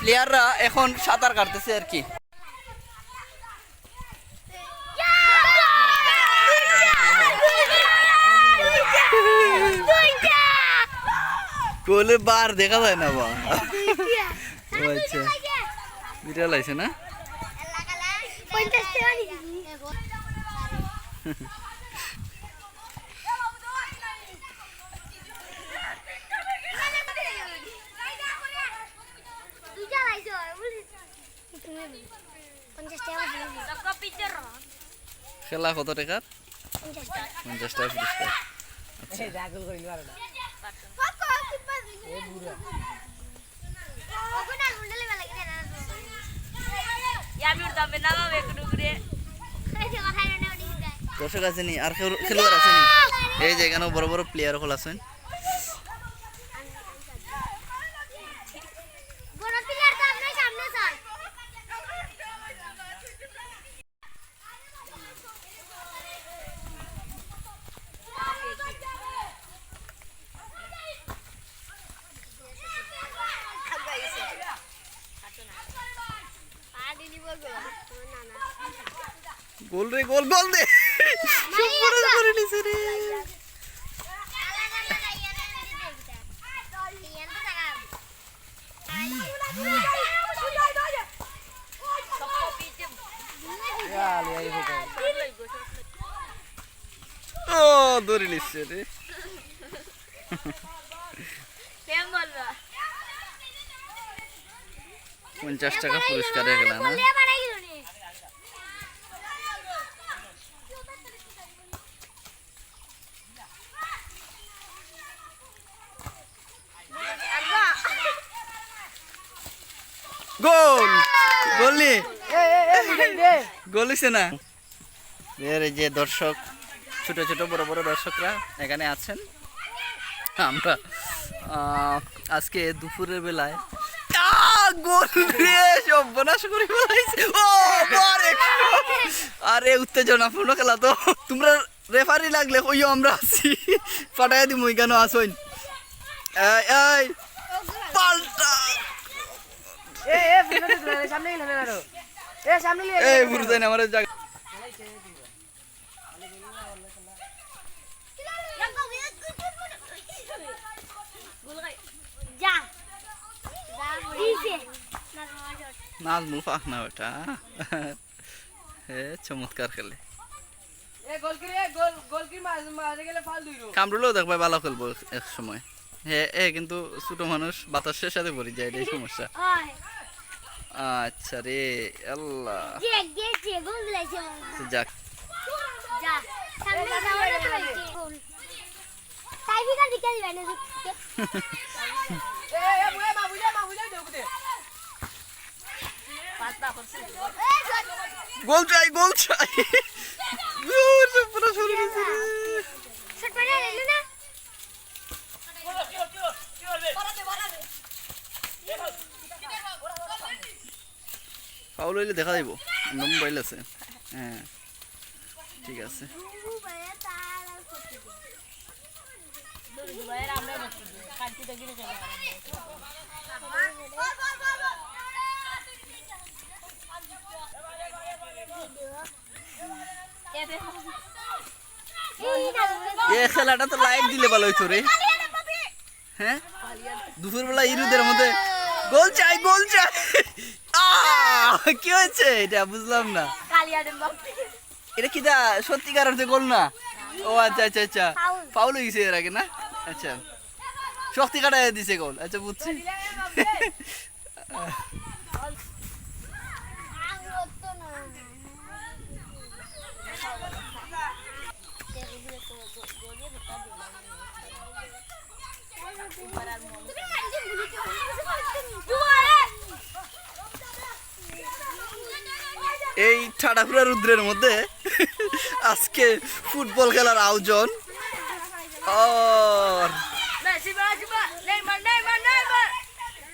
প্লেয়াররা এখন সাঁতার কাটতেছে আর কি। গোলের বার দেখা যায় না বা। আচ্ছা দুইটা লাইছে না। খেলা কত টাকার? 50 টাকা পুরস্কার। দর্শক আছে নি আর খেলোয়াড় আছে নি? এই যে এখানে বড় বড় প্লেয়ার হল আছেন। গোল রে গোল গোল দে করে নিছে রে। ও ধরে নিচ্ছে রে। 50 টাকা পুরস্কার হয়ে গেল না। গোল গোলি গোলিছে না। এর যে দর্শক ছোট ছোট বড় বড় দর্শকরা এখানে আছেন। আমরা আজকে দুপুরের বেলায় গোল রে সর্বনাশ করে ফেলাইছে। ও আরে উত্তেজনাপূর্ণ খেলা তো। তোমরা রেফারি লাগলে কইও আমরা আছি পাঠাই দিমু কেন আসইন। এই পাল্টা এই বুঝতে না আমার জায়গা। নাজমুল ফাঁক না ওটা। চমৎকার খেলে কামরুলও দেখবে ভালো খেলবো এক সময়। হ্যাঁ কিন্তু ছোট মানুষ বাতাসের সাথে পড়ে যায় এটাই সমস্যা। আচ্ছা রে আল্লাহ যাক গোল চাই গোল চাই। ফাউল হইলে দেখা যাইব। মোবাইল আছে। হ্যাঁ ঠিক আছে। এ খেলাটা তো লাইভ দিলে ভালো হইতো রে। হ্যাঁ দুপুর বেলা ইরুদের মধ্যে গোল চাই গোল চাই। কি হয়েছে এটা বুঝলাম না। এটা কি দা সত্যিকার অর্থে গোল না? ও আচ্ছা আচ্ছা আচ্ছা ফাউল হয়ে গেছে এর আগে না। আচ্ছা শক্তি কাটায় দিছে গোল। আচ্ছা বুঝছি। এই ঠাডাফুরা রুদ্রের মধ্যে আজকে ফুটবল খেলার আয়োজন।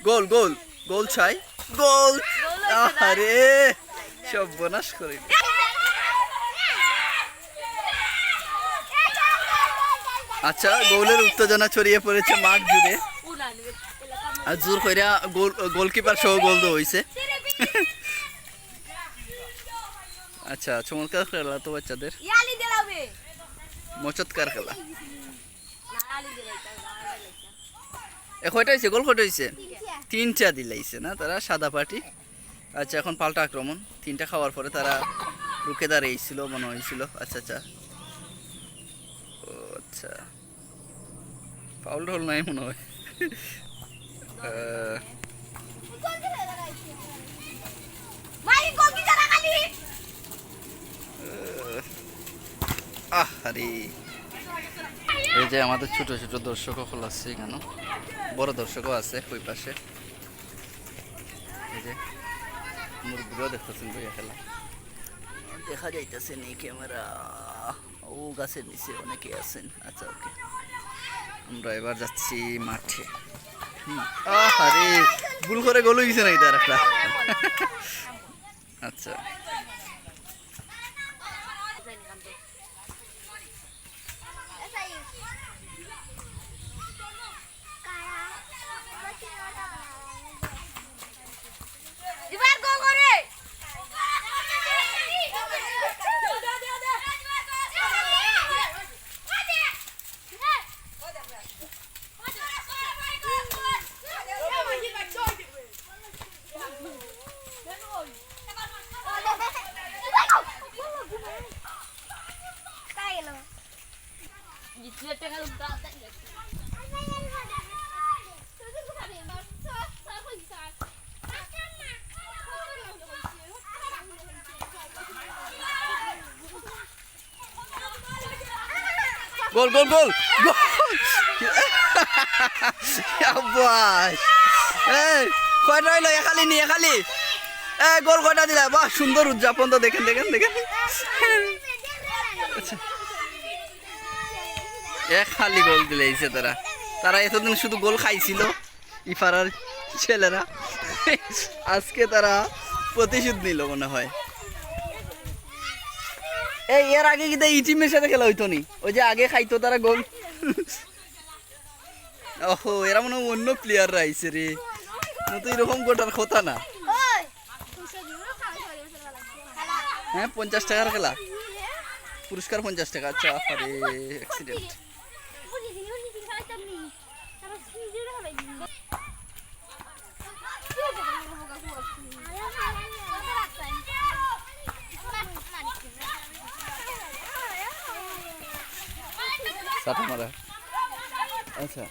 গোল গোল গোল চাই গোল। আরে সর্বনাশ করে। আচ্ছা গোলের উত্তেজনা ছড়িয়ে পড়েছে মাঠ জুড়ে। আর জোর কইরা গোলকিপার সহ গোল তো হইছে। আচ্ছা, চমৎকার খেলা তো বাচ্চাদের, মচৎকার খেলা। কয়টা হয়েছে গোল? কয়টা হয়েছে? 3টা দিলাইছে না তারা, সাদা পার্টি। আচ্ছা, এখন পাল্টা আক্রমণ। 3টা খাওয়ার পরে তারা রুখে দাঁড়িয়েছিল মনে হয়েছিল। আচ্ছা আচ্ছা, ও আচ্ছা, ফাউল টাউল নাই মনে হয়। আরে এই যে আমাদের ছোট ছোট দর্শকও আছে, এখানে বড় দর্শকও আছে ওই পাশে। এই যে মুরগিও দেখতেছেন ভাইয়া খেলা, দেখা যাইতেছে নি ক্যামেরা, ও গাছের নিচে অনেকে আছেন। আচ্ছা ওকে, আমরা এবার যাচ্ছি মাঠে। আরে ভুল করে গোল হয়ে গেছে নাকি তার একটা? আচ্ছা, গোল গোল গোল গোল! কয়টা হইলো? এখালি নি এখালি, গোল কয়টা দিলা? বাহ, সুন্দর উদযাপন তো, দেখেন দেখেন দেখেন। এক খালি গোল দিলেছে তারা। তারা এতদিন শুধু গোল খাইছিল ইফারার ছেলেরা, আজকে তারা প্রতিশোধ নিল মনে হয়। এই এর আগে কিন্তু এই টিমের সাথে খেলা হইতো নি, ওই যে আগে খাইতো তারা গোল। ওহো, এরা মনে হয় অন্য প্লেয়াররা আইছে রে, তো এরকম গোটার কথা না। হ্যাঁ, 50 টাকার খেলা, পুরস্কার 50 টাকা। আচ্ছা, আরে অ্যাক্সিডেন্ট। আচ্ছা,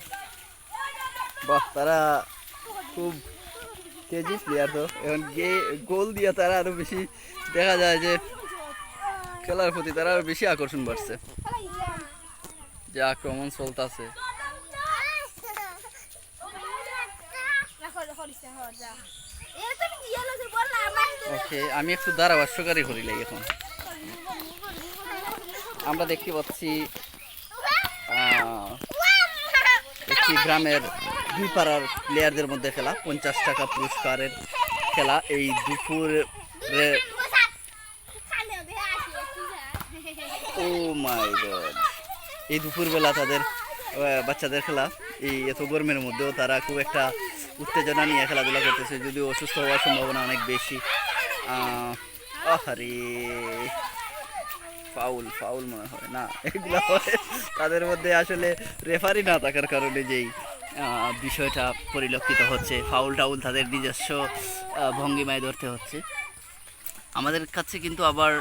বাহ, তারা খুব তেজি প্লেয়ার তো, এখন গোল দিয়ে তারা আরো বেশি দেখা যায় যে খেলার প্রতি তারা আরো বেশি আকর্ষণ বাড়ছে, যে আক্রমণ চলতেছে। ওকে, আমি একটু ধারাভাষ্যকারী করিলাই। এখন আমরা দেখতে পাচ্ছি একটি গ্রামের 2 পাড়ার প্লেয়ারদের মধ্যে খেলা, 50 টাকা পুরস্কারের খেলা। এই দুপুরে, ও মাই গড, এই দুপুরবেলা তাদের বাচ্চাদের খেলা। এই এত গরমের মধ্যেও তারা খুব একটা উত্তেজনা নিয়ে খেলাধুলা করতেছে, যদিও অসুস্থ হওয়ার সম্ভাবনা অনেক বেশি। আরে ফাউল ফাউল মনে হয় না, এগুলো তাদের মধ্যে আসলে রেফারি না থাকার কারণে যেই বিষয়টা পরিলক্ষিত হচ্ছে, ফাউল টাউল তাদের নিজস্ব ভঙ্গিমায় ধরতে হচ্ছে। আমাদের কাছে কিন্তু আবার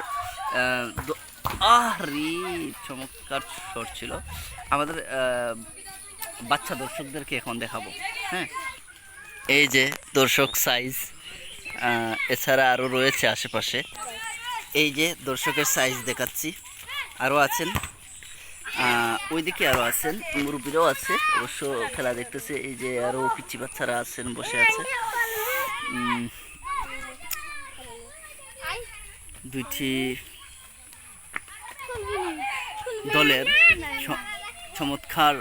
চমৎকার শট ছিল। আমাদের বাচ্চা দর্শকদেরকে এখন দেখাবো। হ্যাঁ, এই যে দর্শক সাইজ, এছাড়া আরও রয়েছে আশেপাশে। এই যে দর্শকের সাইজ দেখাচ্ছি, আরও আছেন ওইদিকে, আরও আছেন, মুরব্বীরাও আছে অবশ্য খেলা দেখতেছে। এই যে আরও পিচ্চি বাচ্চারা আছেন, বসে আছে। দুইটি দলের চমৎকার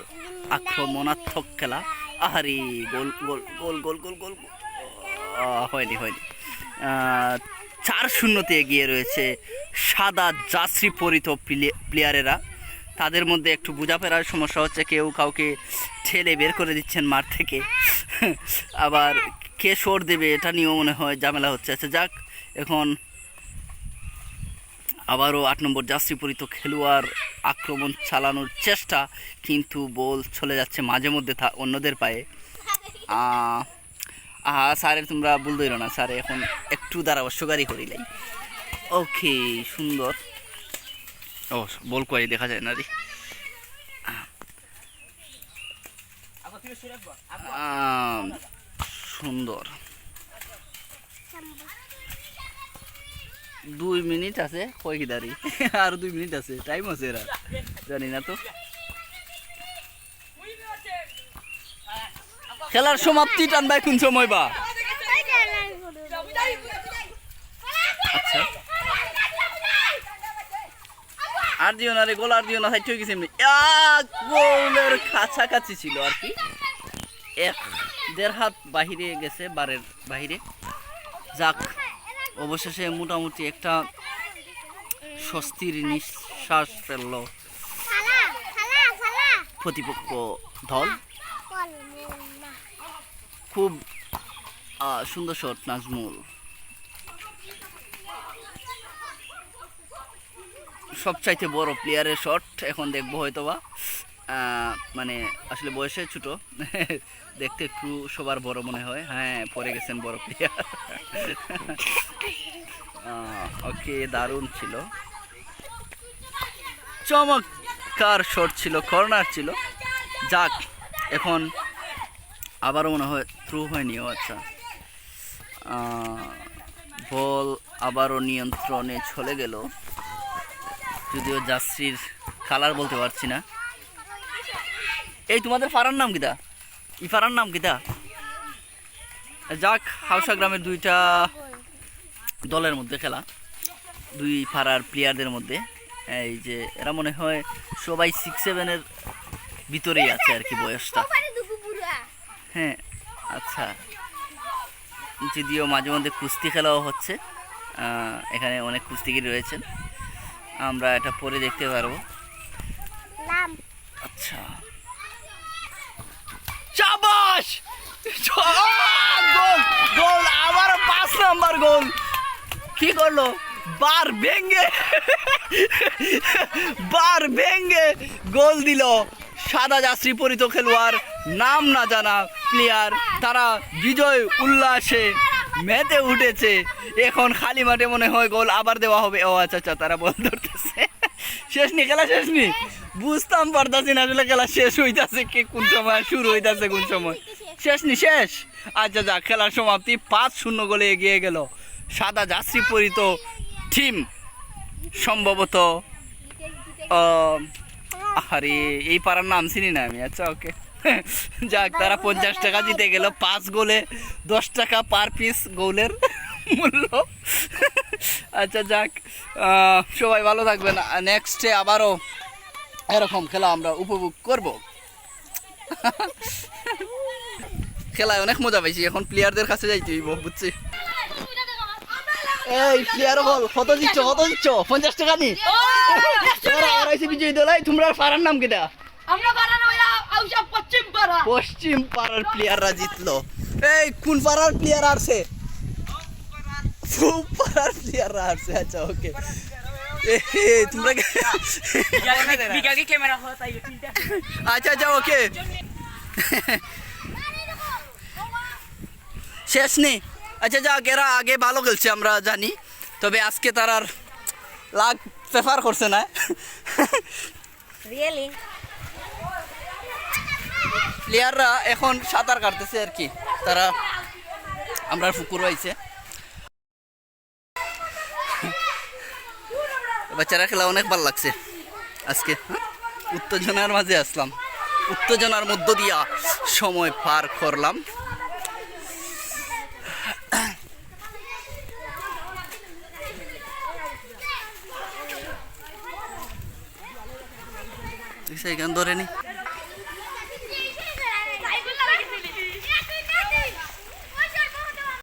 আক্রমণাত্মক খেলা। আহারি গোল গোল গোল গোল গোল গোল হয়নি 4-0 এগিয়ে রয়েছে সাদা জার্সি পরিত প্লেয়ারেরা। তাদের মধ্যে একটু বোঝাপড়ার সমস্যা হচ্ছে, কেউ কাউকে ঠেলে বের করে দিচ্ছেন মাঠ থেকে, আবার কে শট দেবে এটা নিয়েও মনে হয় ঝামেলা হচ্ছে। আচ্ছা যাক, এখন আবারও 8 নম্বর জার্সিপরিত খেলোয়াড় আক্রমণ চালানোর চেষ্টা, কিন্তু বল চলে যাচ্ছে মাঝে মধ্যে অন্যদের পায়ে। স্যারের তোমরা ভুল ধরো না, স্যারে এখন একটু ধারাবশ্যকারী করিলাই। ওকে, সুন্দর। ও বল কই দেখা যায় না রে। সুন্দর। 2 মিনিট আছে কই দাঁড়ি, আর 2 মিনিট আছে, টাইম আছে, এরা জানি না তো। খেলার সমাপ্তি টান ভাই কোন সময় বা? আচ্ছা আর দিও না রে, গোল আর দিও না, সাইড হয়ে গেছে এমনি। গোলের কাছাকাছি ছিল আর কি, 1.5 হাত বাহিরে গেছে, বারের বাহিরে। যাক, অবশেষে মোটামুটি একটা স্বস্তির নিঃশ্বাস ফেললো প্রতিপক্ষ দল। খুব সুন্দর শট নাজমুল, সবচাইতে বড় প্লেয়ারের শট। এখন দেখবো হয়তোবা, মানে আসলে বয়সে ছোট, দেখতে একটু সবার বড় মনে হয়। হ্যাঁ, পরে গেছেন বড় প্লেয়ার। ওকে, দারুণ ছিল, চমৎকার শট ছিল, কর্নার ছিল। যাক, এখন আবারও মনে হয় থ্রু হয়নি। আচ্ছা, বল আবারও নিয়ন্ত্রণে চলে গেল, যদিও জার্সির কালার বলতে পারছি না। এই তোমাদের ফারার নাম কিতা? ই ফারার নাম কিতা? যাক, হাউসা গ্রামের 2টা দলের মধ্যে খেলা, 2 পাড়ার প্লেয়ারদের মধ্যে। এই যে এরা মনে হয় সবাই 6-7-এর ভিতরেই আছে আর কি বয়সটা। হ্যাঁ, আচ্ছা, যদিও মাঝে মধ্যে কুস্তি খেলাও হচ্ছে, এখানে অনেক কুস্তিগির রয়েছেন, আমরা এটা পরে দেখতে পারবো। আচ্ছা, শাবাশ, গোল, গোল, আবার 5 নম্বর গোল। কি করলো? বার ভেঙ্গে গোল দিল সাদা জার্সি পরিত খেলোয়াড়, নাম না জানা প্লেয়ার। তারা বিজয় উল্লাসে মেতে উঠেছে। এখন খালি মাঠে মনে হয় গোল আবার দেওয়া হবে। ও আচ্ছা আচ্ছা, তারা বল ধরতেছে। শেষ নি, খেলা শেষ নি, বুঝতাম পারতাছি না আসলে খেলা শেষ হইতাছে কি কোন সময়, শুরু হইতাছে কোন সময়। শেষ নি, শেষ। আচ্ছা যাক, খেলার সমাপ্তি 5-0 গোলে এগিয়ে গেল সাদা জার্সি পরিত টিম। সম্ভবত আরে এই পাড়ার নাম চিনি না আমি। আচ্ছা ওকে, যাক, তারা 50 টাকা জিতে গেল। 5 গোলে 10 টাকা পার পিস গোলের মূল্য। আচ্ছা যাক, সবাই ভালো থাকবেন। নেক্সটে আবারও এরকম খেলা আমরা উপভোগ করব। খেলায় অনেক মজা পাইছি, এখন প্লেয়ারদের কাছে যাইতে হইব, বুঝছি। এই প্লেয়ার বল, কত দিচ্ছ 50 টাকা নি? বিজয়ী দল। তোমরা পাড়ার নাম কিটা? পশ্চিম পাড়ার প্লেয়াররা জিতলো। এই কোন পাড়ার প্লেয়ার আসছে? পাড়ার প্লেয়াররা আসছে। আচ্ছা ওকে, তোমরা আচ্ছা আচ্ছা ওকে, শেষ নেই। আচ্ছা যাক, এরা আগে ভালো খেলছে আমরা জানি, তবে আজকে তারার লাগ প্রেফার করছে না। প্লেয়াররা এখন সাঁতার কাটতেছে আর কি, তারা আমরা পুকুর হয়েছে। বাচ্চারা খেলা অনেক ভালো লাগছে আজকে। উত্তেজনার মাঝে আসলাম, উত্তেজনার মধ্য দিয়া সময় পার করলাম। এখান ধরে নি।